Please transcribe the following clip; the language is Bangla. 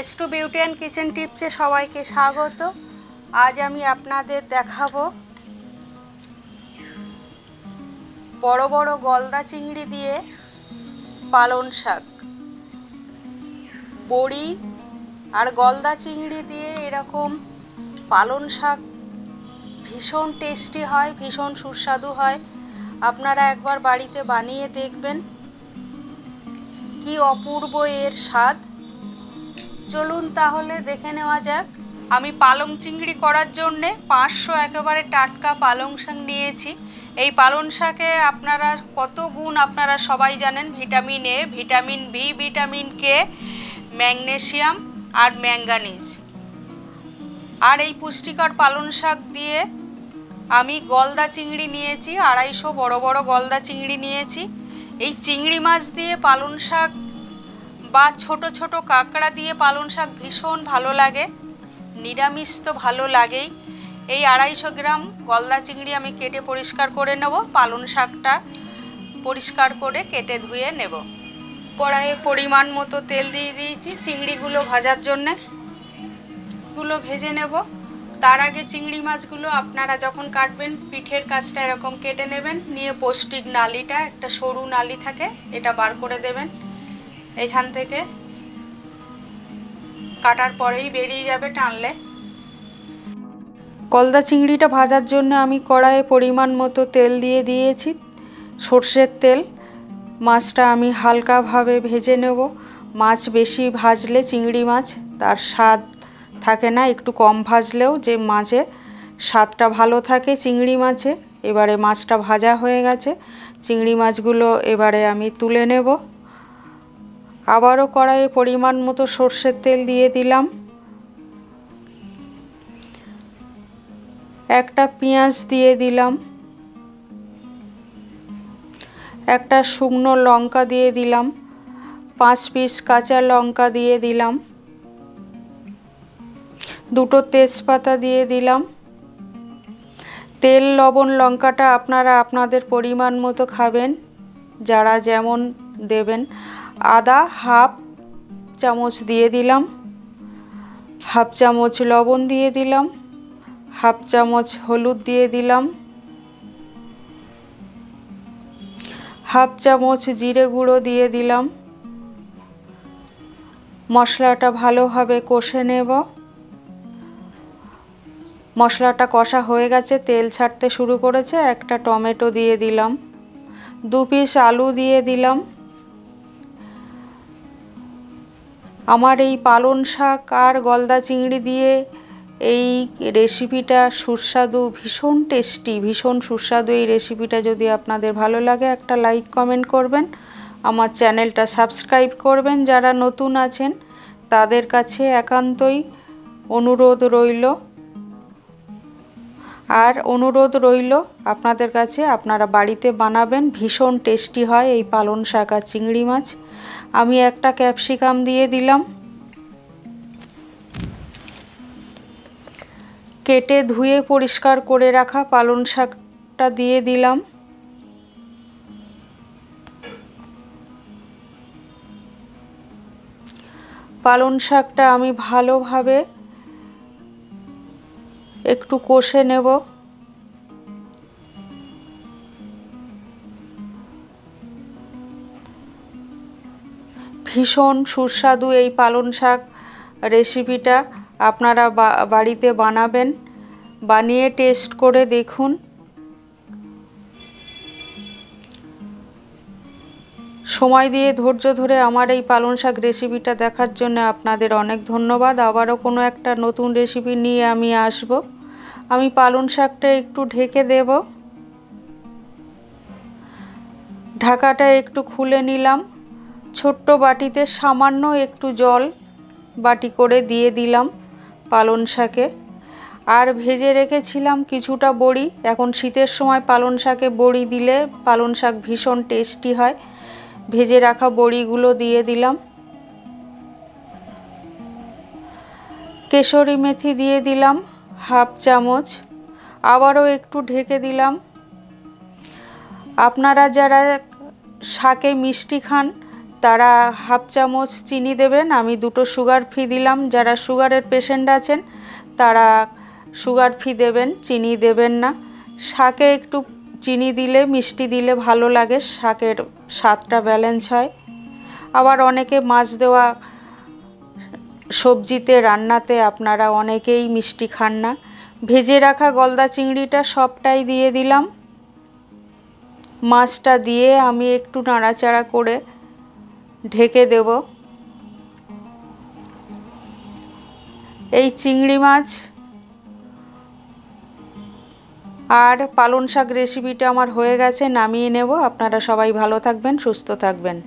S2 বিউটি অ্যান্ড কিচেন টিপসে সবাইকে স্বাগত। আজ আমি আপনাদের দেখাবো বড় বড় গলদা চিংড়ি দিয়ে পালং শাক। বড়ি আর গলদা চিংড়ি দিয়ে এরকম পালং শাক ভীষণ টেস্টি হয়, ভীষণ সুস্বাদু হয়। আপনারা একবার বাড়িতে বানিয়ে দেখবেন, কি অপূর্ব এর স্বাদ। চলুন তাহলে দেখে নেওয়া যাক। আমি পালং চিংড়ি করার জন্যে 500 একেবারে টাটকা পালং শাক নিয়েছি। এই পালং শাকে আপনারা কত গুণ আপনারা সবাই জানেন, vitamin A, vitamin B, vitamin K, magnesium আর ম্যাঙ্গানিজ। আর এই পুষ্টিকর পালং শাক দিয়ে আমি গলদা চিংড়ি নিয়েছি, 250 বড় বড় গলদা চিংড়ি নিয়েছি। এই চিংড়ি মাছ দিয়ে পালং শাক বা ছোট ছোট কাঁকড়া দিয়ে পালং শাক ভীষণ ভালো লাগে, নিরামিষ তো ভালো লাগেই। এই 250 গ্রাম গলদা চিংড়ি আমি কেটে পরিষ্কার করে নেব। পালং শাকটা পরিষ্কার করে কেটে ধুয়ে নেব। কড়াইয়ে পরিমাণ মতো তেল দিয়ে দিয়েছি চিংড়িগুলো ভাজার জন্যে। গুলো ভেজে নেব। তার আগে চিংড়ি মাছগুলো আপনারা যখন কাটবেন পিঠের কাছটা এরকম কেটে নেবেন, নিয়ে পৌষ্টিক নালিটা, একটা সরু নালি থাকে, এটা বার করে দেবেন। এখান থেকে কাটার পরেই বেরিয়ে যাবে টানলে। গলদা চিংড়িটা ভাজার জন্য আমি কড়াইয়ে পরিমাণ মতো তেল দিয়ে দিয়েছি, সর্ষের তেল। মাছটা আমি হালকাভাবে ভেজে নেব। মাছ বেশি ভাজলে চিংড়ি মাছ তার স্বাদ থাকে না, একটু কম ভাজলেও যে মাছের স্বাদটা ভালো থাকে চিংড়ি মাছে। এবারে মাছটা ভাজা হয়ে গেছে, চিংড়ি মাছগুলো এবারে আমি তুলে নেব। আবারও কড়াইয়ে পরিমাণ মতো সর্ষের তেল দিয়ে দিলাম। একটা পেঁয়াজ দিয়ে দিলাম, একটা শুকনো লঙ্কা দিয়ে দিলাম, 5 পিস কাঁচা লঙ্কা দিয়ে দিলাম, 2টো তেজপাতা দিয়ে দিলাম। তেল, লবণ, লঙ্কাটা আপনারা আপনাদের পরিমাণ মতো খাবেন, যারা যেমন দেবেন। আদা হাফ চামচ দিয়ে দিলাম, হাফ চামচ লবণ দিয়ে দিলাম, হাফ চামচ হলুদ দিয়ে দিলাম, হাফ চামচ জিরে গুঁড়ো দিয়ে দিলাম। মশলাটা ভালোভাবে কষে নেব। মশলাটা কষা হয়ে গেছে, তেল ছাড়তে শুরু করেছে। একটা টমেটো দিয়ে দিলাম, 2 পিস আলু দিয়ে দিলাম। আমার এই পালং শাক আর গলদা চিংড়ি দিয়ে এই রেসিপিটা সুস্বাদু, ভীষণ টেস্টি, ভীষণ সুস্বাদু। এই রেসিপিটা যদি আপনাদের ভালো লাগে একটা লাইক কমেন্ট করবেন, আমার চ্যানেলটা সাবস্ক্রাইব করবেন। যারা নতুন আছেন তাদের কাছে একান্তই অনুরোধ রইল। আর অনুরোধ রইল আপনাদের কাছে, আপনারা বাড়িতে বানাবেন, ভীষণ টেস্টি হয় এই পালং শাক আর চিংড়ি মাছ। আমি একটা ক্যাপসিকাম দিয়ে দিলাম, কেটে ধুয়ে পরিষ্কার করে রাখা পালং শাকটা দিয়ে দিলাম। পালং শাকটা আমি ভালোভাবে একটু কষে নেব। ভীষণ সুস্বাদু এই পালং শাক রেসিপিটা আপনারা বাড়িতে বানাবেন, বানিয়ে টেস্ট করে দেখুন। সময় দিয়ে ধৈর্য ধরে আমার এই পালং শাক রেসিপিটা দেখার জন্য আপনাদের অনেক ধন্যবাদ। আবারও কোনো একটা নতুন রেসিপি নিয়ে আমি আসব। আমি পালং শাকটা একটু ঢেকে দেব। ঢাকাটা একটু খুলে নিলাম। ছোট্ট বাটিতে সামান্য একটু জল বাটি করে দিয়ে দিলাম পালং শাকে। আর ভেজে রেখেছিলাম কিছুটা বড়ি। এখন শীতের সময় পালং শাকে বড়ি দিলে পালং শাক ভীষণ টেস্টি হয়। ভেজে রাখা বড়িগুলো দিয়ে দিলাম। কেশরি মেথি দিয়ে দিলাম হাফ চামচ। আবারও একটু ঢেকে দিলাম। আপনারা যারা শাকে মিষ্টি খান তারা হাফ চামচ চিনি দেবেন। আমি 2টো সুগার ফ্রি দিলাম। যারা সুগারের পেশেন্ট আছেন তারা সুগার ফ্রি দেবেন, চিনি দেবেন না। শাকে একটু চিনি দিলে, মিষ্টি দিলে ভালো লাগে, শাকের স্বাদটা ব্যালেন্স হয়। আবার অনেকে মাছ দেওয়া সবজিতে, রান্নাতে আপনারা অনেকেই মিষ্টি খান না। ভেজে রাখা গলদা চিংড়িটা সবটাই দিয়ে দিলাম। মাছটা দিয়ে আমি একটু নাড়াচাড়া করে ঢেকে দেব। এই চিংড়ি মাছ আর পালং শাক রেসিপিটা আমার হয়ে গেছে, নামিয়ে নেব। আপনারা সবাই ভালো থাকবেন, সুস্থ থাকবেন।